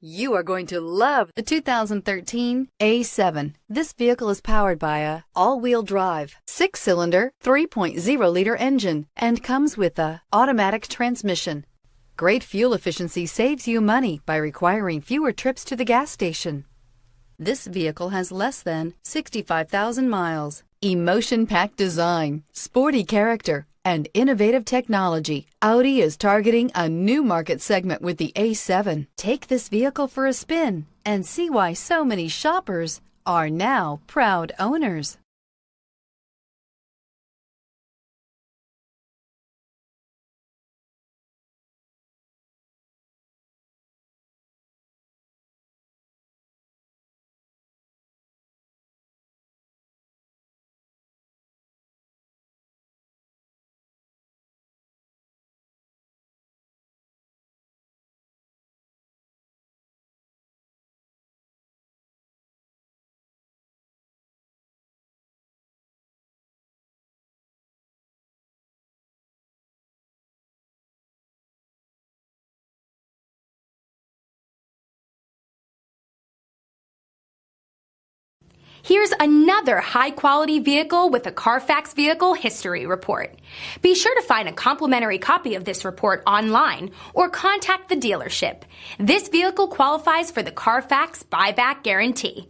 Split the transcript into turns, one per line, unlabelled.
You are going to love the 2013 A7. This vehicle is powered by a all-wheel drive, 6-cylinder, 3.0-liter engine and comes with a automatic transmission. Great fuel efficiency saves you money by requiring fewer trips to the gas station. This vehicle has less than 65,000 miles. Emotion-packed design, sporty character, and innovative technology. Audi is targeting a new market segment with the A7. Take this vehicle for a spin and see why so many shoppers are now proud owners.
Here's another high-quality vehicle with a Carfax Vehicle History Report. Be sure to find a complimentary copy of this report online or contact the dealership. This vehicle qualifies for the Carfax Buyback Guarantee.